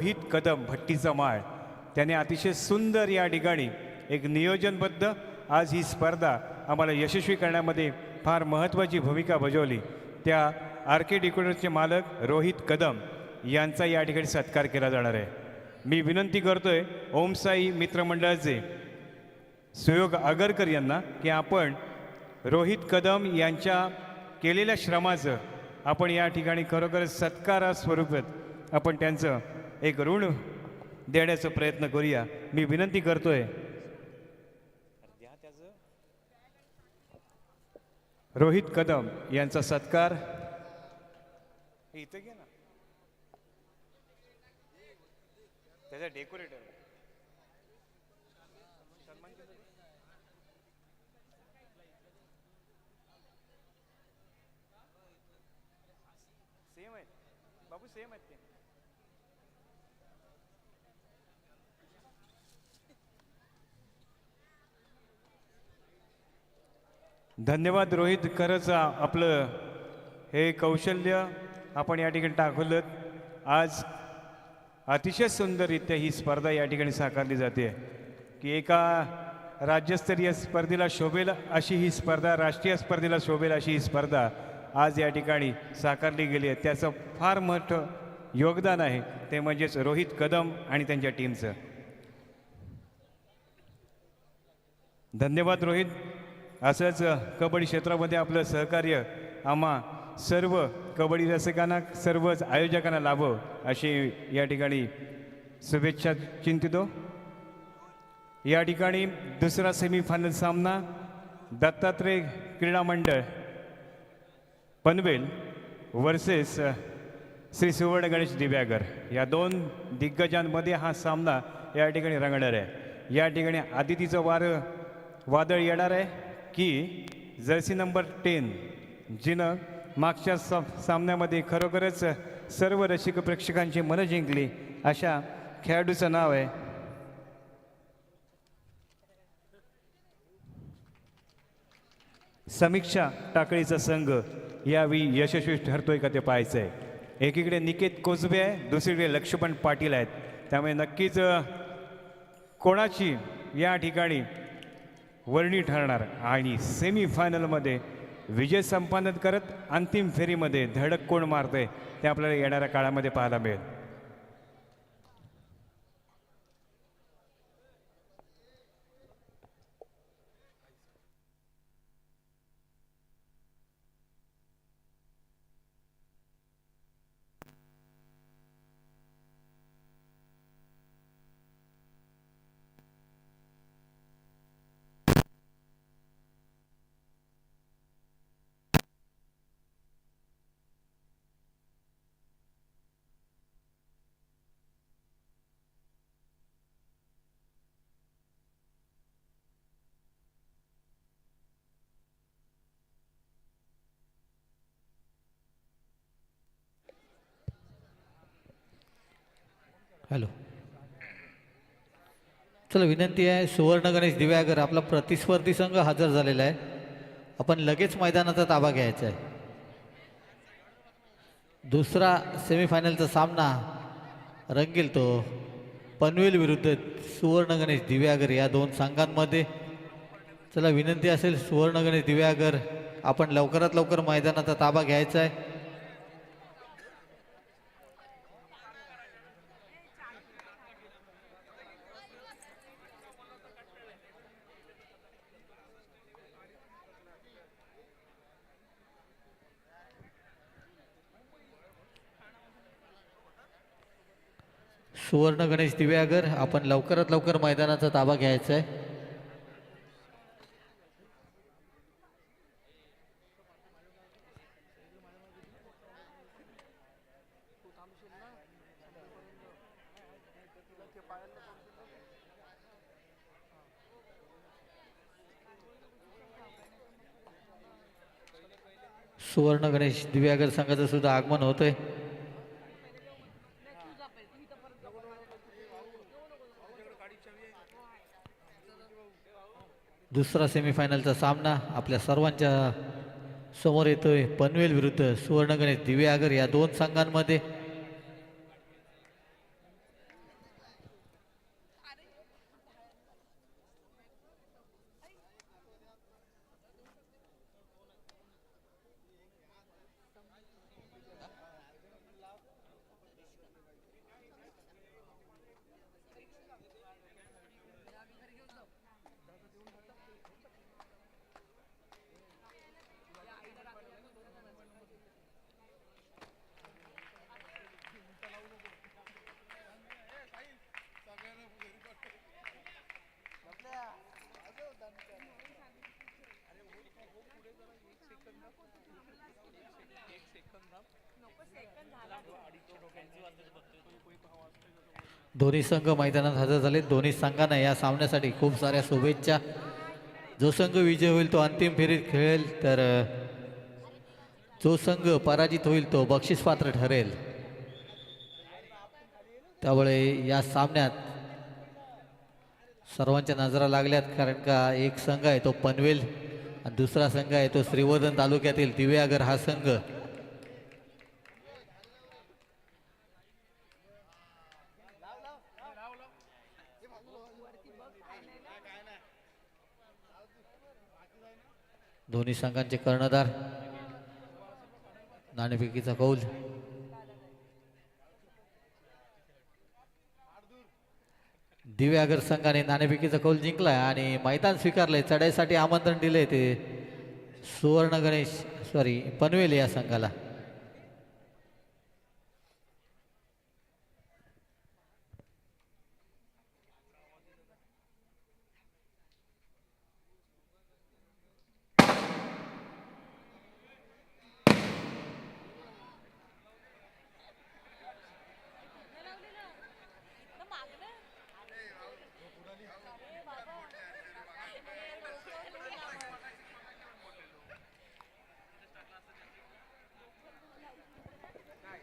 रोहित कदम भट्टीचा माळ त्याने अतिशय सुंदर या ठिकाणी एक नियोजनबद्ध आज ही स्पर्धा आम्हाला यशस्वी करण्यामध्ये फार महत्त्वाची भूमिका बजावली. त्या आर के डेकोरेटरचे मालक रोहित कदम यांचा या ठिकाणी सत्कार केला जाणार आहे. मी विनंती करतोय ओमसाई मित्रमंडळाचे सुयोग आगरकर यांना की आपण रोहित कदम यांच्या केलेल्या श्रमाचं आपण या ठिकाणी खरोखरच सत्कारा स्वरूपात आपण त्यांचं एक ऋण देण्याचा प्रयत्न करूया. मी विनंती करतोय रोहित कदम यांचा सत्कार इथं घे ना, त्याचा डेकोरेटर सेम आहे बाबू, सेम आहेत ते. धन्यवाद रोहित, खरंच आपलं हे कौशल्य आपण या ठिकाणी दाखवलं. आज अतिशय सुंदररित्या ही स्पर्धा या ठिकाणी साकारली जाते की एका राज्यस्तरीय स्पर्धेला शोभेल अशी ही स्पर्धा, राष्ट्रीय स्पर्धेला शोभेल अशी ही स्पर्धा आज या ठिकाणी साकारली गेली आहे. त्याचं फार मोठं योगदान आहे ते म्हणजेच रोहित कदम आणि त्यांच्या टीमचं. धन्यवाद रोहित. असंच कबड्डी क्षेत्रामध्ये आपलं सहकार्य आम्हा सर्व कबड्डी रसिकांना, सर्वच आयोजकांना लाभो अशी या ठिकाणी शुभेच्छा चिंतितो. या ठिकाणी दुसरा सेमीफायनल सामना दत्तात्रय क्रीडा मंडळ पनवेल वर्सेस श्री सुवर्ण गणेश दिव्यागर या दोन दिग्गजांमध्ये हा सामना या ठिकाणी रंगणार आहे. या ठिकाणी आदितीचं वादळ येणार आहे की जर्सी नंबर 10 जिनं मागच्या सामन्यामध्ये खरोखरच सर्व रसिक प्रेक्षकांची मनं जिंकली अशा खेळाडूचं नाव आहे समीक्षा टाकळीचा संघ. यावेळी यशस्वी ठरतोय का ते पाहायचं आहे. एकीकडे निकेत कोसबे आहे, दुसरीकडे लक्ष्मण पाटील आहेत. त्यामुळे नक्कीच कोणाची या ठिकाणी वर्णी ठरणार आणि सेमीफायनलमध्ये विजय संपादन करत अंतिम फेरीमध्ये धडक कोण मारतंय ते आपल्याला येणाऱ्या काळामध्ये पाहायला मिळेल. हॅलो, चला विनंती आहे, सुवर्ण गणेश दिव्यागर आपला प्रतिस्पर्धी संघ हजर झालेला आहे. आपण लगेच मैदानाचा ताबा घ्यायचा आहे. दुसरा सेमीफायनलचा सामना रंगेल तो पनवेल विरुद्ध सुवर्ण गणेश दिव्यागर या दोन संघांमध्ये. चला विनंती असेल सुवर्ण गणेश दिव्यागर आपण लवकरात लवकर मैदानाचा ताबा घ्यायचा आहे. सुवर्ण गणेश दिव्यागर आपण लवकरात लवकर मैदानाचा ताबा घ्यायचा आहे. सुवर्ण गणेश दिव्यागर संघाचं सुद्धा आगमन होतंय. दुसरा सेमीफायनलचा सामना आपल्या सर्वांच्या समोर येतोय पनवेल विरुद्ध सुवर्ण गणेश दिव्यागर या दोन संघांमध्ये. दोन्ही संघ मैदानात हजर झाले. दोन्ही संघांना या सामन्यासाठी खूप साऱ्या शुभेच्छा. जो संघ विजय होईल तो अंतिम फेरीत खेळेल, तर जो संघ पराजित होईल तो बक्षीसपात्र ठरेल. त्यामुळे या सामन्यात सर्वांच्या नजरा लागल्यात, कारण का एक संघ आहे तो पनवेल आणि दुसरा संघ आहे तो श्रीवर्धन तालुक्यातील दिव्यागर हा संघ. दोन्ही संघांचे कर्णधार, नाणेफेकीचा कौल. दिव्यागर संघाने नाणेफेकीचा कौल जिंकलाय आणि मैदान स्वीकारले. चढाईसाठी आमंत्रण दिले ते सुवर्ण गणेश पनवेल या संघाला.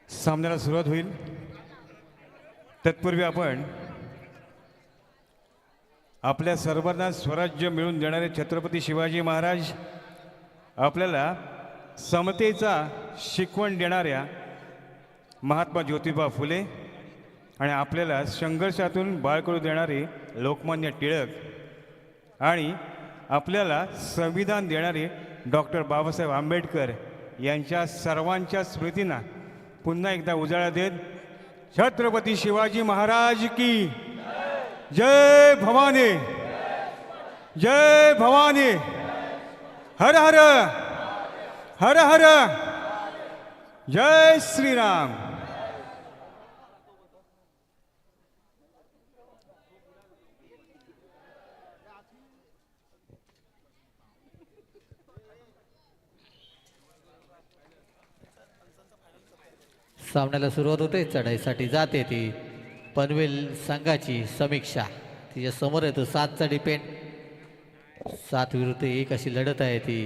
सामन्याला सुरुवात होईल. तत्पूर्वी आपण आपल्या सर्वांना स्वराज्य मिळवून देणारे छत्रपती शिवाजी महाराज, आपल्याला समतेचा शिकवण देणाऱ्या महात्मा ज्योतिबा फुले आणि आपल्याला संघर्षातून बाळ करू देणारे लोकमान्य टिळक आणि आपल्याला संविधान देणारे डॉक्टर बाबासाहेब आंबेडकर यांच्या सर्वांच्या स्मृतींना पुन्हा एकदा उजाळा देत छत्रपती शिवाजी महाराज की जय भवानी, जय भवानी, हर हर हर हर, जय श्रीराम. सामन्याला सुरुवात होते. चढाईसाठी जाते ती पनवेल संघाची समीक्षा. तिच्या समोर येतो 7चा डिपेंड. 7 विरुद्ध 1 अशी लढत आहे ती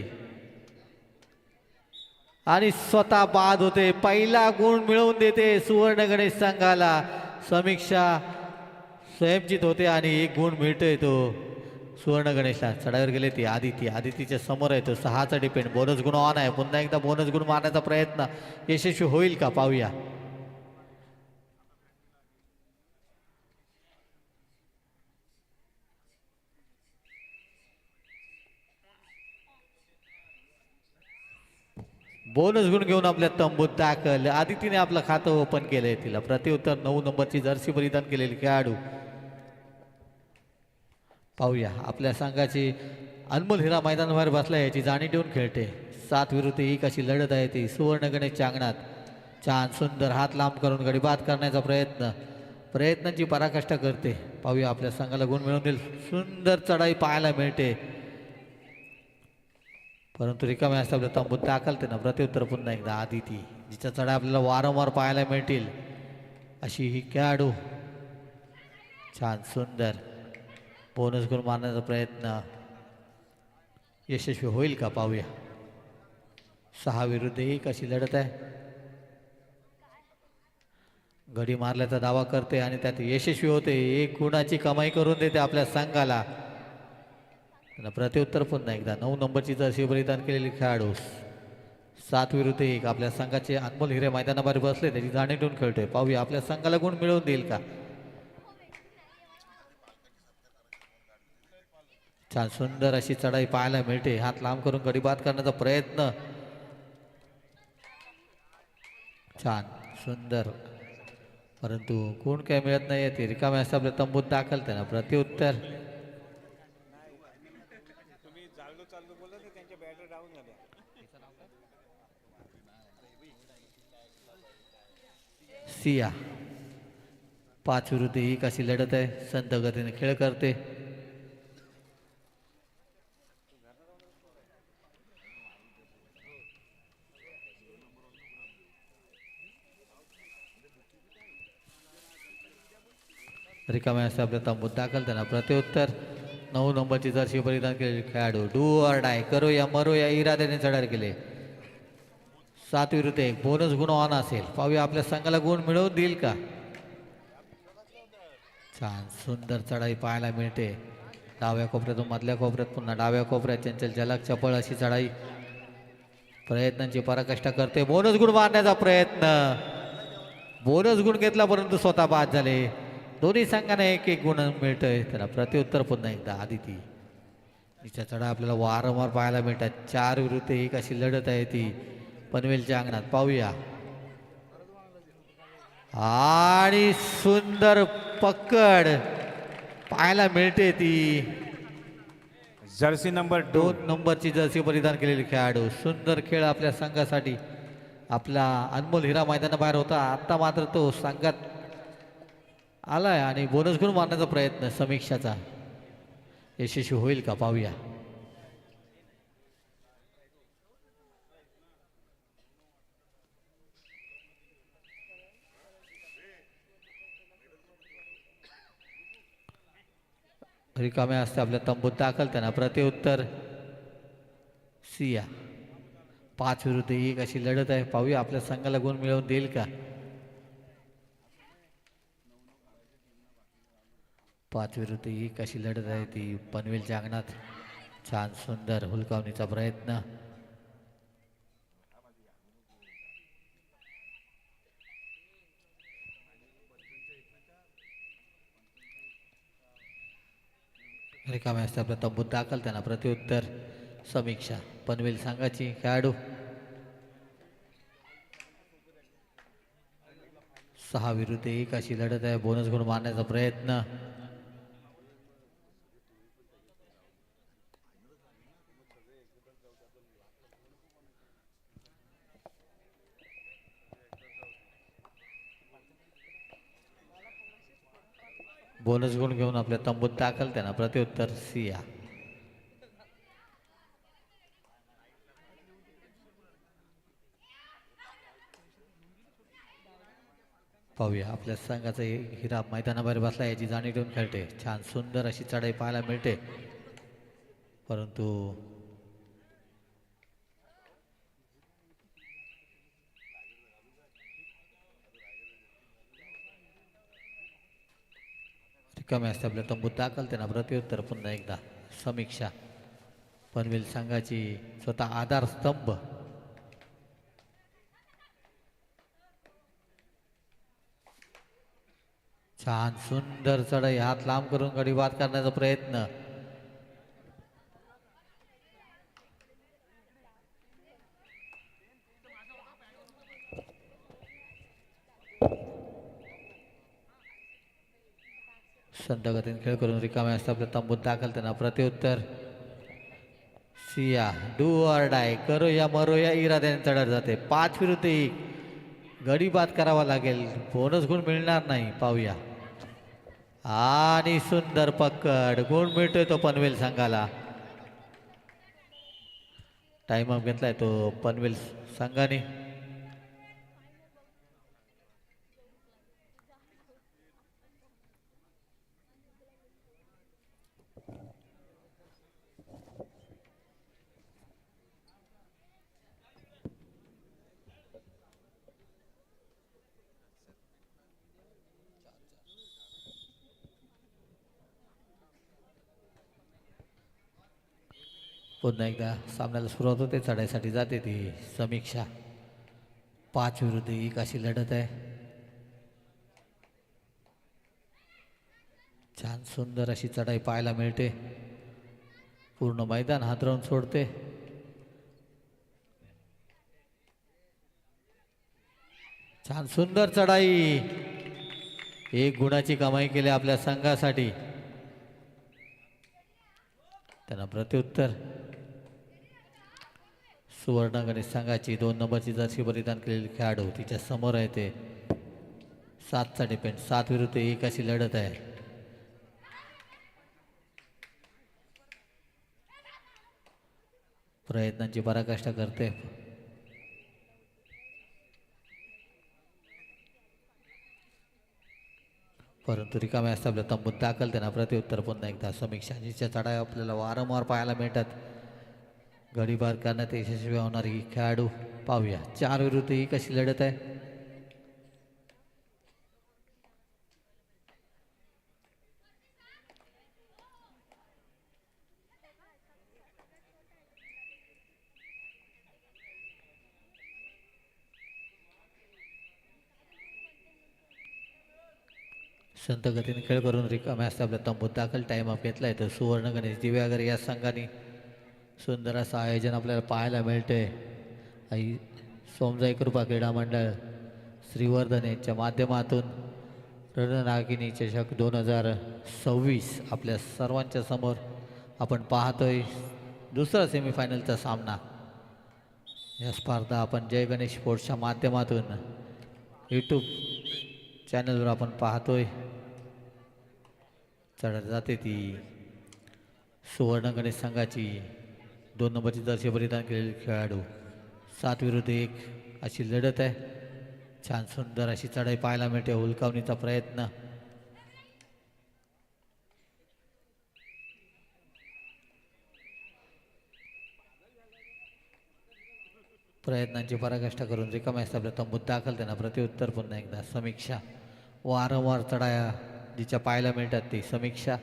आणि स्वतः बाद होते. पहिला गुण मिळवून देते सुवर्ण गणेश संघाला. समीक्षा स्वयंचित होते आणि 1 गुण मिळतोय तो सुवर्ण गणेशला. चढाईवर गेले ती आदितीच्या समोर आहे तो 6चा डिपेंड. बोनस गुण ऑन आहे. पुन्हा एकदा बोनस गुण मारण्याचा प्रयत्न यशस्वी होईल का पाहूया. बोनस गुण घेऊन आपल्या तंबूत दाखल. आदितीने आपलं खातं ओपन केलंय. तिला प्रत्युत्तर 9 नंबरची जर्सी परिधान केलेली खेळाडू. पाहूया आपल्या संघाची अनमोल हिरा मैदानाबाहेर बसला, याची जाणीव ठेवून खेळते. 7 विरुद्ध 1 अशी लढत आहे ती सुवर्ण गणेशच्या अंगणात. छान सुंदर हात लांब करून गडी बाद करण्याचा प्रयत्नांची पराकाष्ठा करते. पाहूया आपल्या संघाला गुण मिळवून देईल. सुंदर चढाई पाहायला मिळते, परंतु रिकाम्या असता आपल्या तंबूत दाखलते ना. प्रत्युत्तर पुन्हा एकदा आदिती, जिच्या चढाई आपल्याला वारंवार पाहायला मिळतील अशी ही खेळाडू. छान सुंदर बोनस गुण मारण्याचा प्रयत्न यशस्वी होईल का पाहूया. 6 विरुद्ध 1 अशी लढत आहे. गडी मारल्याचा दावा करते आणि त्यात यशस्वी होते. 1 गुणाची कमाई करून देते आपल्या संघाला. प्रत्युत्तर पुन्हा एकदा 9 नंबरची जर्सी परिधान केलेली खेळाडू. 7 विरुद्ध 1 आपल्या संघाचे अनमोल हिरे मैदानाबाहेर बसले, त्याची जाणीव ठेवून खेळतोय. पाहूया आपल्या संघाला गुण मिळवून देईल का. छान सुंदर अशी चढाई पाहायला मिळते. हात लांब करून गडी बाद करण्याचा प्रयत्न. छान सुंदर, परंतु गुण काय मिळत नाही. ते रिकामे असं आपल्या तंबूत दाखल. त्यांना प्रत्युत्तर. सिया 5 विरुद्ध 1 अशी लढत आहे. संत गतीने खेळ करते. रिकाम्या असते आपल्या तंबूत दाखल. त्यांना प्रत्युत्तर 9 नंबरची जर्सी परिधान केलेले खेळाडू डू ऑर डाय करो या मरो या इराद्याने चढार केले. 7 विरुद्ध 1 बोनस गुण ऑन असेल. पाहूया आपल्या संघाला गुण मिळवून देईल का. छान सुंदर चढाई पाहायला मिळते. डाव्या कोपऱ्यातून मधल्या कोपऱ्यात पुन्हा डाव्या कोपऱ्यात चंचल झलक चपळ अशी चढाई. प्रयत्नांची पराकाष्ठा करते. बोनस गुण मारण्याचा प्रयत्न. बोनस गुण घेतला परंतु स्वतः बाद झाले. दोन्ही संघांना एक एक गुण मिळतोय. त्याला प्रत्युत्तर पुन्हा एकदा आदिती. तिच्या चढा आपल्याला वारंवार पाहायला मिळतात. 4 विरुद्ध 1 अशी लढत आहे ती पनवेलच्या अंगणात. पाहूया आणि सुंदर पकड पाहायला मिळते ती. जर्सी नंबर 2 2 नंबरची जर्सी परिधान केलेली खेळाडू. सुंदर खेळ आपल्या संघासाठी. आपला अनमोल हिरा मैदानाबाहेर होता. आत्ता मात्र तो संघात आलाय आणि बोनस गुण मारण्याचा प्रयत्न समीक्षाचा यशस्वी होईल का पाहूया. रिकाम्या असते आपल्या तंबूत दाखल. त्यांना प्रत्युत्तर सिया. 5 विरुद्ध 1 अशी लढत आहे. पाहूया आपल्या संघाला गुण मिळवून देईल का. 5 विरुद्ध 1 अशी लढत आहे ती पनवेलच्या अंगणात. छान सुंदर हुलकावणीचा प्रयत्न. रिकाम्या असते आपल्या तंबूत दाखल. त्यांना प्रत्युत्तर समीक्षा. पनवेल संघाची खेळाडू. 6 विरुद्ध 1 अशी लढत आहे. बोनस गुण मारण्याचा प्रयत्न. बोनस गुण घेऊन आपल्या तंबूत दाखल. त्यांना प्रत्युत्तर सिया. पाहूया आपल्या संघाचा हिरा मैदानाबाहेर बसला याची जाणीव ठेवून खेळते. छान सुंदर अशी चढाई पाहायला मिळते परंतु रिकामे असते आपल्या तंबूत दाखल. त्यांना प्रत्युत्तर पुन्हा एकदा समीक्षा. पनवेल संघाची स्वतः आधारस्तंभ. छान सुंदर चढाई. हात लांब करून गडी बाद करण्याचा प्रयत्न. संत गतीने खेळ करून रिकामे असतात आपल्या तंबूत दाखल. त्यांना प्रत्युत्तर सिया. डू ऑर डाय करो या मरो या इराद्याने चढत जाते. 5 विरुद्ध 1 गडी बाद करावा लागेल. बोनस गुण मिळणार नाही. पाहूया आणि सुंदर पकड. गुण मिळतोय तो पनवेल संघाला. टाइम अप घेतलाय तो पनवेल संघाने. पुन्हा एकदा सामन्याला सुरुवात होते. चढाईसाठी जाते ती समीक्षा. 5 विरुद्ध 1 अशी लढत आहे. छान सुंदर अशी चढाई पाहायला मिळते. पूर्ण मैदान हादरवून सोडते. छान सुंदर चढाई. 1 गुणाची कमाई केली आपल्या संघासाठी. त्यांना प्रत्युत्तर सुवर्ण गणेश संघाची 2 नंबरची जर्सी परिधान केलेली खेळाडू. तिच्या समोर आहे ते 7चा डिपेंड. 7 विरुद्ध 1 अशी लढत आहे. प्रयत्नांची पराकाष्ठा करते. परंतु रिकाम्या असता आपल्या तंबूत दाखल त्यांना प्रत्युत्तर पुन्हा एकदा समीक्षांच्या चढाई आपल्याला वारंवार पाहायला मिळतात. गडीपार करण्यात यशस्वी होणारी खेळाडू पाहूया. 4 विरुद्ध ही कशी लढत आहे. संत गतीने खेळ करून रिकाम्या असता आपल्या तंबूत दाखल टाईम अप घेतला आहे. तर सुवर्ण गणेश दिव्यागर या संघाने सुंदर असं आयोजन आपल्याला पाहायला मिळतंय. आई सोमजाई कृपा क्रीडा मंडळ श्रीवर्धन यांच्या माध्यमातून रणनागिनी चषक 2026 आपल्या सर्वांच्या समोर आपण पाहतोय. दुसरा सेमीफायनलचा सामना. या स्पर्धा आपण जय गणेश स्पोर्ट्सच्या माध्यमातून यूट्यूब चॅनलवर आपण पाहतोय. चढत जाते ती सुवर्ण गणेश संघाची 2 नंबरची जर्सी परिधान केलेली खेळाडू. 7 विरुद्ध 1 अशी लढत आहे. छान सुंदर अशी चढाई पाहायला मिळते. हुलकावणीचा प्रयत्न. प्रयत्नांची पराकाष्ठा करून रिकाम्या असता आपल्या तंबूत दाखल त्यांना प्रत्युत्तर पुन्हा एकदा समीक्षा. वारंवार चढाया जिच्या पाहायला मिळतात ती समीक्षा.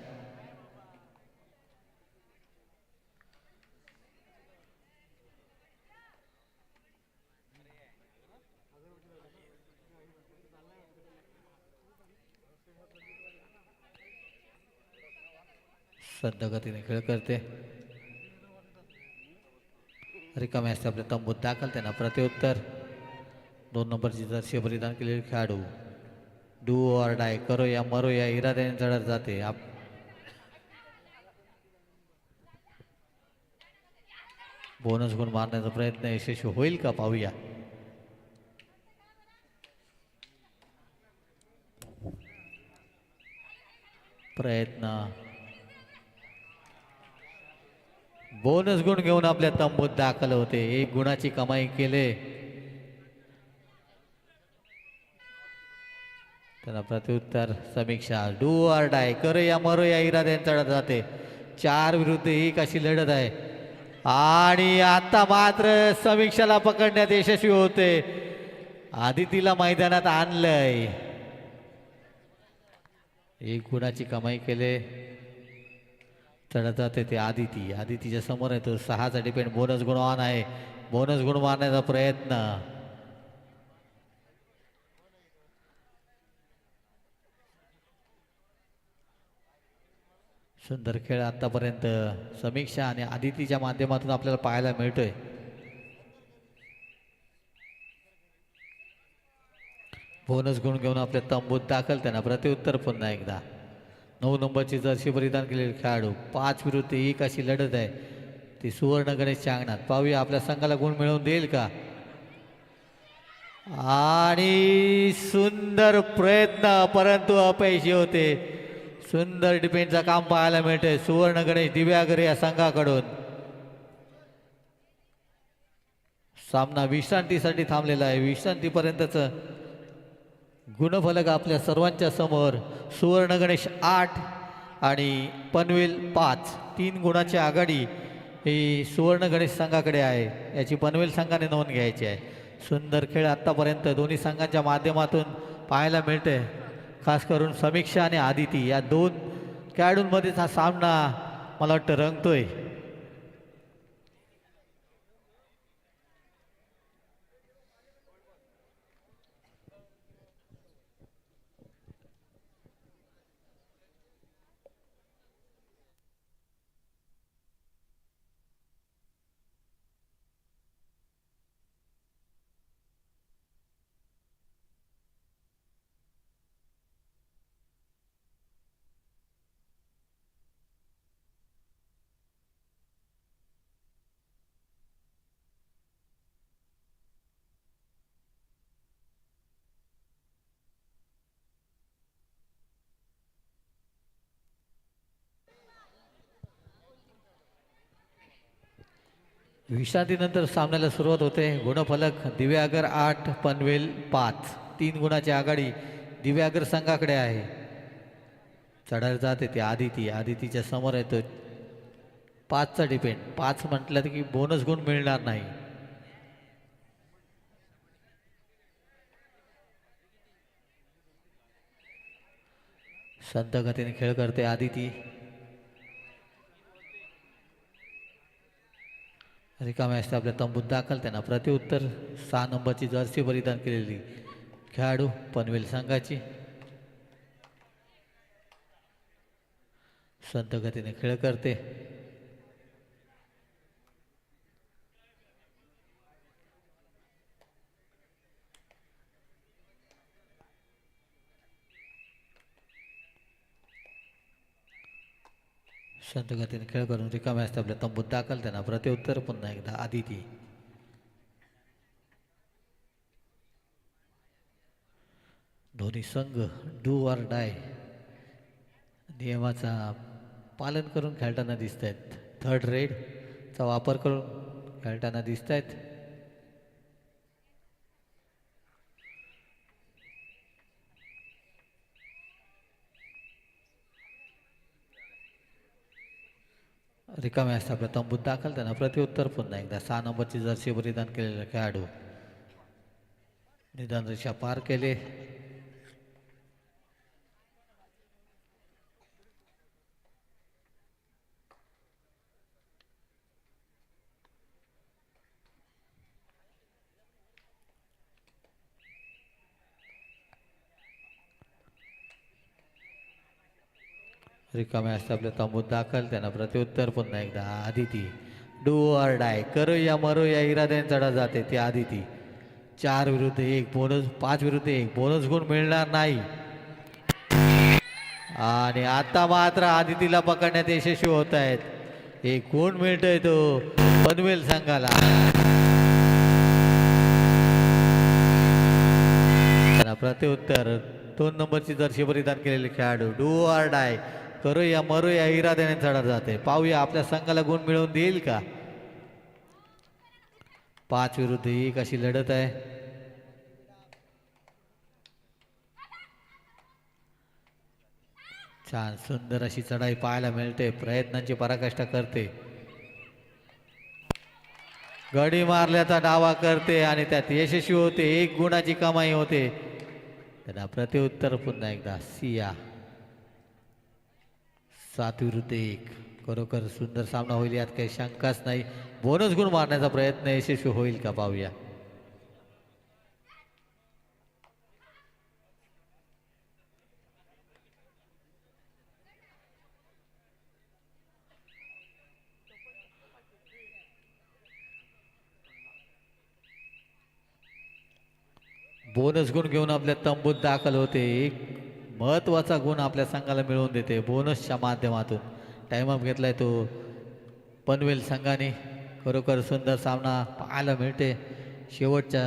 संत गतीने खेळ करते. रिकाम्या असते आपल्या तंबूत दाखल त्यांना प्रत्युत्तर. 2 नंबरची जर्सी परिधान केलेली खेळाडू. डू ऑर डाय करो या मरो या इराद्याने चढत जाते. बोनस गुण मारण्याचा प्रयत्न यशस्वी होईल का पाहूया. प्रयत्न. बोनस गुण घेऊन आपल्या तंबूत दाखल होते. 1 गुणाची कमाई केले. त्याला प्रत्युत्तर समीक्षा. डू ऑर डाय करो या मरो या इराद्याने चढत जाते. 4 विरुद्ध 1 अशी लढत आहे. आणि आता मात्र समीक्षाला पकडण्यात यशस्वी होते. आदितीला मैदानात आणलंय. 1 गुणाची कमाई केले. चढत जाते ते आदिती. आदितीच्या समोर आहे तो 6चा डिपेंड. बोनस गुण ऑन आहे. बोनस गुण मारण्याचा प्रयत्न. सुंदर खेळ आतापर्यंत समीक्षा आणि आदितीच्या माध्यमातून आपल्याला पाहायला मिळतोय. बोनस गुण घेऊन आपल्या तंबूत दाखल त्यांना प्रत्युत्तर पुन्हा एकदा. 9 नंबरची जर्सी परिधान केलेली खेळाडू. 5 विरुद्ध 1 अशी लढत आहे ती सुवर्ण गणेशच्या अंगणात. पाहूया आपल्या संघाला गुण मिळवून देईल का. आणि सुंदर प्रयत्न परंतु अपयशी होते. सुंदर डिफेन्सचं काम पाहायला मिळतंय सुवर्ण गणेश दिव्यागर या संघाकडून. सामना विश्रांतीसाठी थांबलेला आहे. विश्रांतीपर्यंतचं गुणफलक आपल्या सर्वांच्या समोर. सुवर्ण गणेश 8 आणि पनवेल 5. 3 गुणाची आघाडी ही सुवर्ण गणेश संघाकडे आहे. याची पनवेल संघाने नोंद घ्यायची आहे. सुंदर खेळ आत्तापर्यंत दोन्ही संघांच्या माध्यमातून पाहायला मिळते. खास करून समीक्षा आणि आदिती या 2 खेळाडूंमध्येच हा सामना मला वाटतं रंगतोय. विश्रांतीनंतर सामन्याला सुरुवात होते. गुणफलक दिव्यागर 8 पनवेल 5. 3 गुणाची आघाडी दिव्यागर संघाकडे आहे. चढायला जाते ती आदिती. आदितीच्या समोर येतो 5चा डिपेंड. 5 म्हटलं की बोनस गुण मिळणार नाही. संत गतीने खेळ करते आदिती. रिकाम्या असते आपल्या तंबूत दाखल. त्यांना प्रतिउत्तर 6 नंबरची जर्सी परिधान केलेली खेळाडू पनवेल संघाची. संत गतीने खेळ करते. संत गतीने खेळ करून रिकाम्या असते आपल्या तंबूत दाखल. त्यांना प्रतिउत्तर पुन्हा एकदा आदिती. दोन्ही संघ डू ऑर डाय नियमाचा पालन करून खेळताना दिसत आहेत. थर्ड रेडचा वापर करून खेळताना दिसत आहेत. रिकामे असतात आपल्या तंबूत दाखल. त्यांना प्रतिउत्तर पुन्हा एकदा 6 नंबरची जर्सी परिधान केलेला खेळाडू. निदान रेषा पार केले. रिकामे असतात आपल्या तंबूत दाखल. त्यांना प्रतिउत्तर पुन्हा एकदा आदिती. डू ऑर डाय करो या मरो या इराद्याने चढा जाते ती आदिती. 4 विरुद्ध 1 बोनस, 5 विरुद्ध 1 बोनस गुण मिळणार नाही. आणि आता मात्र आदितीला पकडण्यात यशस्वी होत आहेत. एक गुण मिळतोय तो पनवेल संघाला. त्यांना प्रतिउत्तर 2 नंबरची जर्सी परिधान केलेले खेळाडू. डू ऑर डाय करो या मरो या इराद्याने चढत जाते. पाहूया आपल्या संघाला गुण मिळवून देईल का. 5 विरुद्ध 1 अशी लढत आहे. छान सुंदर अशी चढाई पाहायला मिळते. प्रयत्नांची पराकाष्ठा करते. गडी मारल्याचा डावा करते आणि त्यात यशस्वी होते. 1 गुणाची कमाई होते. त्यांना प्रतिउत्तर पुन्हा एकदा सिया. 7 विरुद्ध 1 खरोखर सुंदर सामना होईल यात काही शंकाच नाही. बोनस गुण मारण्याचा प्रयत्न यशस्वी होईल का पाहूया. बोनस गुण घेऊन आपल्या तंबूत दाखल होते. एक महत्त्वाचा गुण आपल्या संघाला मिळवून देते बोनसच्या माध्यमातून. टाइमअप घेतलाय तो पनवेल संघाने. खरोखर सुंदर सामना पाहायला मिळते. शेवटच्या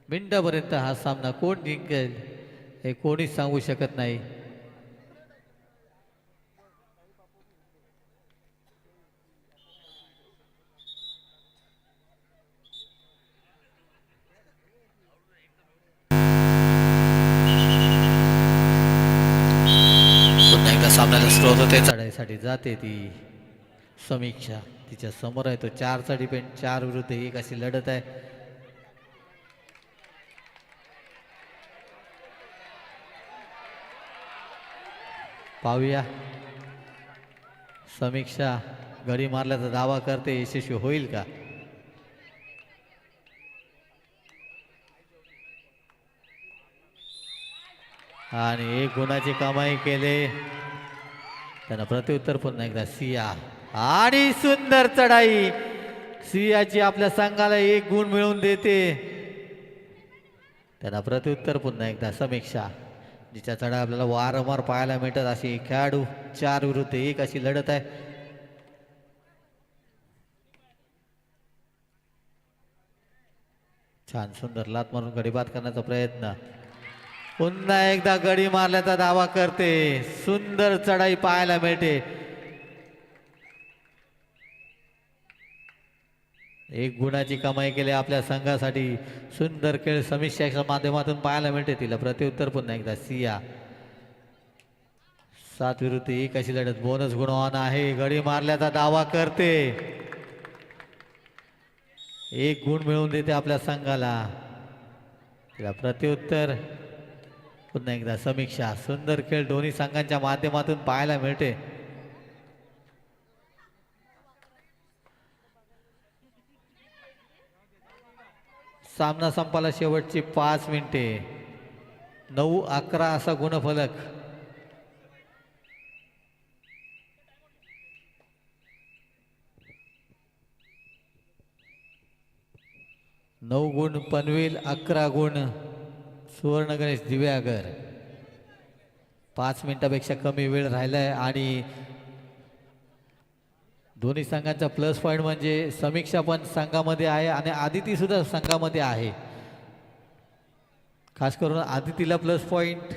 मिनिटापर्यंत हा सामना कोण जिंकेल हे कोणीच सांगू शकत नाही. सामन्याला स्रोत होते. चढाईसाठी जाते ती समीक्षा. तिच्या समोर आहे तो 4चा डिपेंड. 4 विरुद्ध 1 अशी लढत आहे. पाहूया समीक्षा गडी मारल्याचा दावा करते. यशस्वी होईल का. आणि 1 गुणाची कमाई केले. त्यांना प्रतिउत्तर पुन्हा एकदा सिया. आणि सुंदर चढाई सियाची आपल्या संघाला 1 गुण मिळवून देते. त्यांना प्रतिउत्तर पुन्हा एकदा समीक्षा. जिच्या चढाई आपल्याला वारंवार पाहायला मिळतात अशी खेळाडू. 4 विरुद्ध 1 अशी लढत आहे. छान सुंदर लात मारून गडी बाद करण्याचा प्रयत्न. पुन्हा एकदा गडी मारल्याचा दावा करते. सुंदर चढाई पाहायला मिळते. 1 गुणाची कमाई केली आपल्या संघासाठी. सुंदर खेळ समीक्षाच्या माध्यमातून पाहायला मिळते. तिला प्रतिउत्तर पुन्हा एकदा सिया. 7 विरुद्ध 1 अशी लढत. बोनस गुणवान आहे. गडी मारल्याचा दावा करते. 1 गुण मिळवून देते आपल्या संघाला. तिला प्रत्युत्तर. पुन्हा एकदा समीक्षा. सुंदर खेळ दोन्ही संघांच्या माध्यमातून पाहायला मिळते. सामना संपाला शेवटची 5 मिनिटे. 9-11 असा गुणफलक. नऊ गुण पनवेल, 11 गुण सुवर्ण गणेश दिव्यागर. 5 मिनिटापेक्षा कमी वेळ राहिलाय आणि दोन्ही संघांचा प्लस पॉईंट म्हणजे समीक्षा पण संघामध्ये आहे आणि आदिती सुद्धा संघामध्ये आहे. खास करून आदितीला प्लस पॉईंट.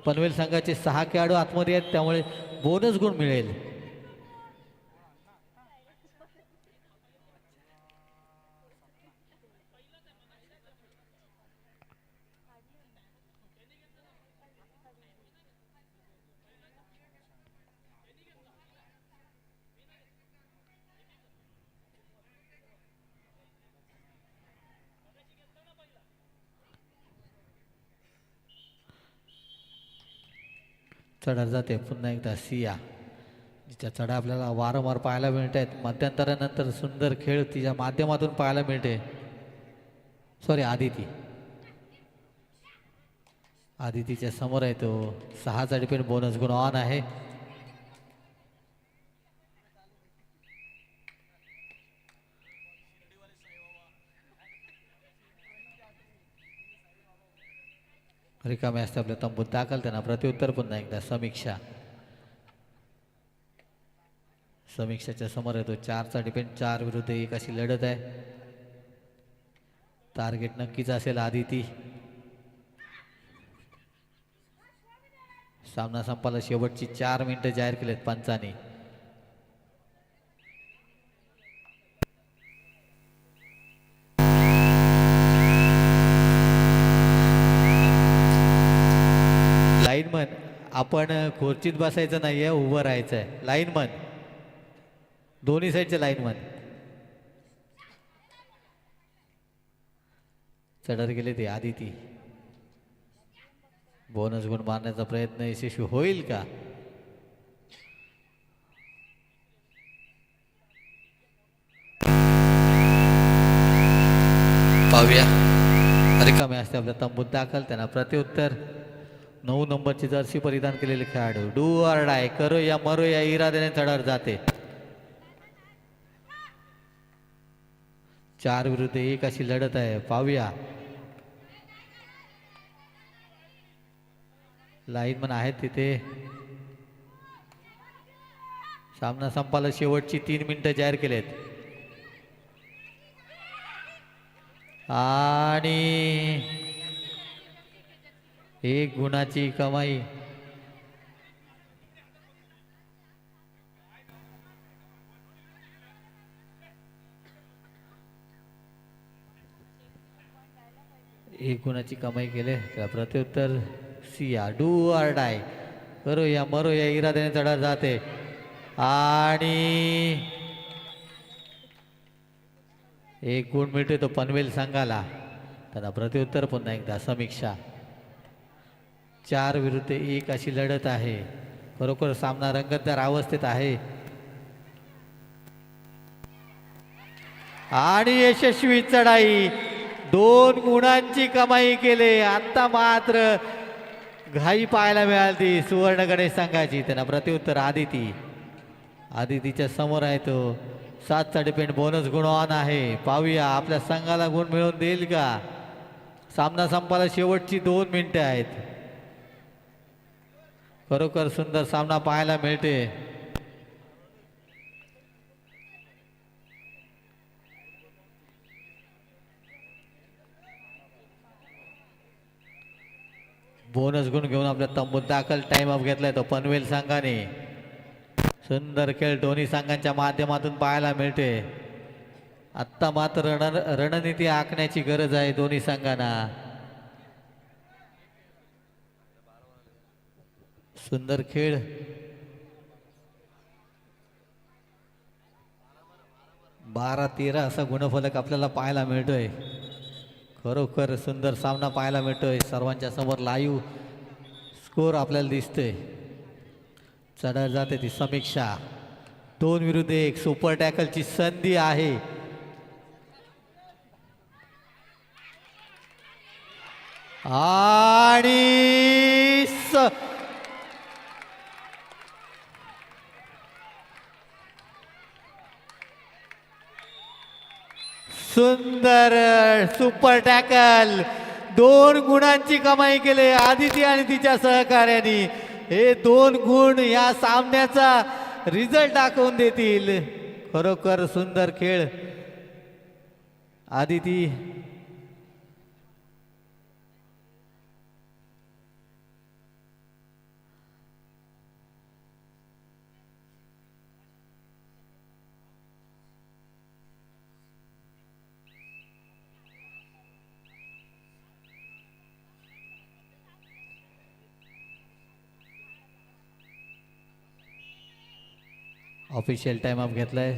पनवेल संघाचे 6 खेळाडू आतमध्ये आहेत त्यामुळे बोनस गुण मिळेल. चढा जाते पुन्हा एकदा सिया, जिच्या चढा आपल्याला वारंवार पाहायला मिळत आहेत. मध्यंतरानंतर सुंदर खेळ तिच्या माध्यमातून पाहायला मिळते. सॉरी आदिती. आदितीच्या समोर आहे तो. 6चा डिपेंड बोनस गुण ऑन आहे. रिकामे असते आपल्या तंबूत दाखल. त्यांना प्रत्युत्तर पुन्हा एकदा समीक्षा. समीक्षाच्या समोर येतो. 4चा डिपेंड. 4 विरुद्ध 1 अशी लढत आहे. टार्गेट नक्कीच असेल आदिती. सामना संपाला शेवटची 4 मिनिटं जाहीर केलेत पंचांनी. लाईनमन, आपण खुर्चीत बसायचं नाहीये, उभं राहायचं आहे. लाईनमन, दोन्ही साईडचे लाईनमन. चढर गेले ते आदिती. बोनस गुण मारण्याचा प्रयत्न यशस्वी होईल का? पाहूया. रिकामे असते आपल्या तंबूत दाखल. त्यांना प्रत्युत्तर. 9 नंबरची जर्सी परिधान केलेले खेळाडू. डू ऑर डाय, करो या मरो या इराद्याने चढावर जाते. 4 विरुद्ध 1 अशी लढत आहे. पाहूया. लाईनमन आहेत तिथे. सामना संपाला शेवटची 3 मिनिटं जाहीर केलेत. आणि 1 गुणाची कमाई. एक गुणाची कमाई केले. त्या प्रत्युत्तर सिया. डू ऑर डाय, करो या मरो या इराद्याने चढा जाते. आणि 1 गुण मिळते तो पनवेल संघाला. त्यांना प्रत्युत्तर पुन्हा एकदा समीक्षा. 4 विरुद्ध 1 अशी लढत आहे. खरोखर सामना रंगतदार अवस्थेत आहे. आणि यशस्वी चढाई. 2 गुणांची कमाई केले. आता मात्र घाई पाहायला मिळाली सुवर्ण गणेश संघाची. त्यांना प्रत्युत्तर आदिती. आदितीच्या समोर आहे तो. 7चा डिपेंड. बोनस गुण ऑन आहे. पाहूया आपल्या संघाला गुण मिळवून देईल का? सामना संपायला शेवटची 2 मिनिटं आहेत. खरोखर सुंदर सामना पाहायला मिळते. बोनस गुण घेऊन आपल्या तंबूत दाखल. टाइम ऑफ घेतलाय तो पनवेल संघाने. सुंदर खेळ दोन्ही संघांच्या माध्यमातून पाहायला मिळते. आत्ता मात्र रणनीती आखण्याची गरज आहे दोन्ही संघांना. सुंदर खेळ. बारा 13 असा गुणफलक आपल्याला पाहायला मिळतोय. खरोखर सुंदर सामना पाहायला मिळतोय. सर्वांच्या समोर लाईव्ह स्कोर आपल्याला दिसतोय. चढायला जाते ती समीक्षा. 2 विरुद्ध 1 सुपर टॅकलची संधी आहे. आणि सुंदर सुपर टॅकल. 2 गुणांची कमाई केली आदिती आणि तिच्या सहकार्याने. हे 2 गुण या सामन्याचा रिझल्ट दाखवून देतील. खरोखर सुंदर खेळ आदिती. ऑफिशियल टाइम अप घेतलाय.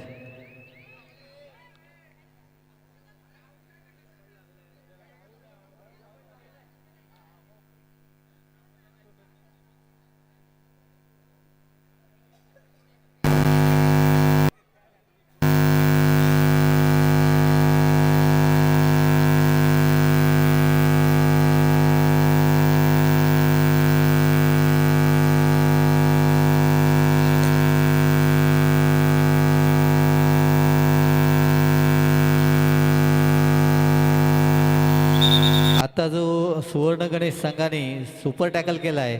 आता जो सुवर्ण गणेश संघाने सुपर टॅकल केला आहे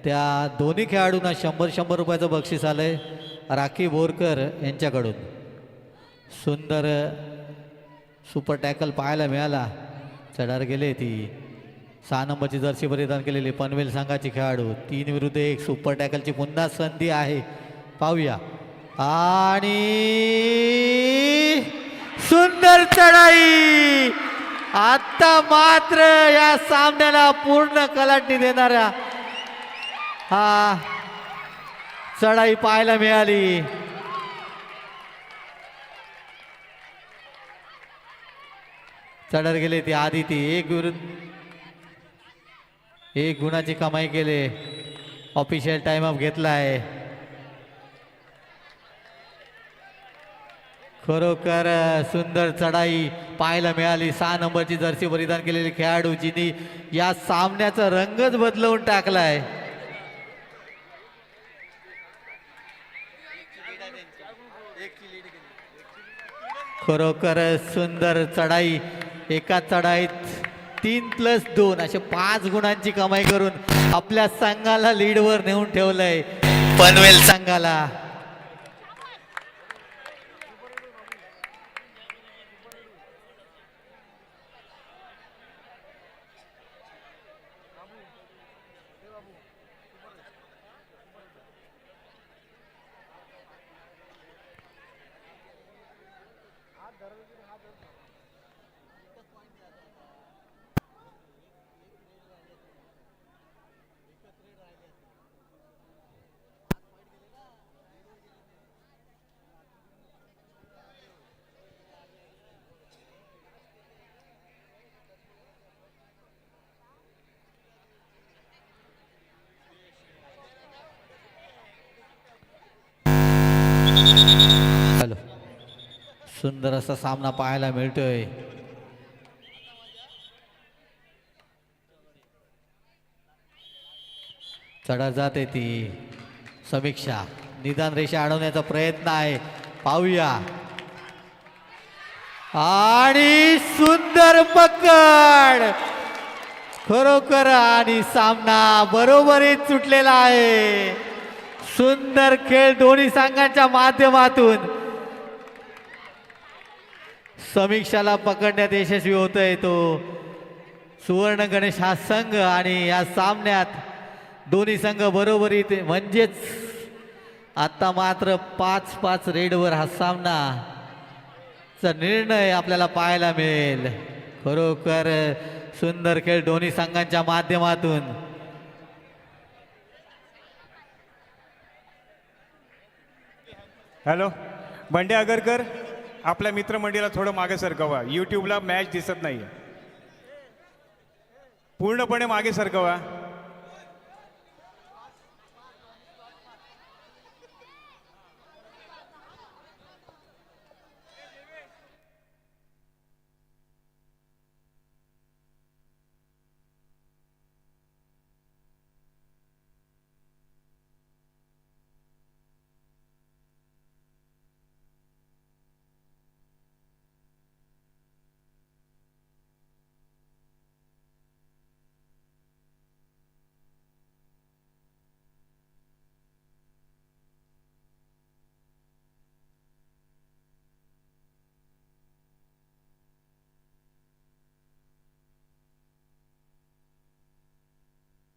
त्या दोन्ही खेळाडूंना 100 रुपयाचं बक्षीस आलंय राखी बोरकर यांच्याकडून. सुंदर सुपर टॅकल पाहायला मिळाला. चढार गेले ती 6 नंबरची जर्सी परिधान केलेली पनवेल संघाची खेळाडू. 3 विरुद्ध 1 सुपर टॅकलची पुन्हा संधी आहे. पाहूया. आणि सुंदर चढाई. आता मात्र या सामन्याला पूर्ण कलाटणी देणाऱ्या हा चढाई पाहायला मिळाली. चढर गेले ती आदिती. 1 विरुद्ध 1 गुणाची कमाई केले. ऑफिशियल टाइम अप घेतलाय. खरोखर सुंदर चढाई पाहायला मिळाली. 6 नंबरची जर्सी परिधान केलेली खेळाडू जिनी या सामन्याचा रंगच बदलवून टाकलाय. खरोखर सुंदर चढाई. एका चढाईत 3+2 असे 5 गुणांची कमाई करून आपल्या संघाला लीडवर नेऊन ठेवलंय पनवेल संघाला. सुंदर असा सामना पाहायला मिळतोय. चढा जाते ती समीक्षा. निदान रेषा अडवण्याचा प्रयत्न आहे. पाहूया. आणि सुंदर पकड. खरोखर आणि सामना बरोबरीत सुटलेला आहे. सुंदर खेळ दोन्ही संघांच्या माध्यमातून. समीक्षाला पकडण्यात यशस्वी होतोय तो सुवर्ण गणेश हा संघ. आणि या सामन्यात दोन्ही संघ बरोबरीत म्हणजेच आता मात्र 5-5 रेडवर हा सामनाचा निर्णय आपल्याला पाहायला मिळेल. खरोखर सुंदर खेळ दोन्ही संघांच्या माध्यमातून. हॅलो बंडे आगरकर, आपल्या मित्रमंडळीला थोडं मागे सरकवा. यूट्यूबला मॅच दिसत नाही. पूर्णपणे मागे सरकवा.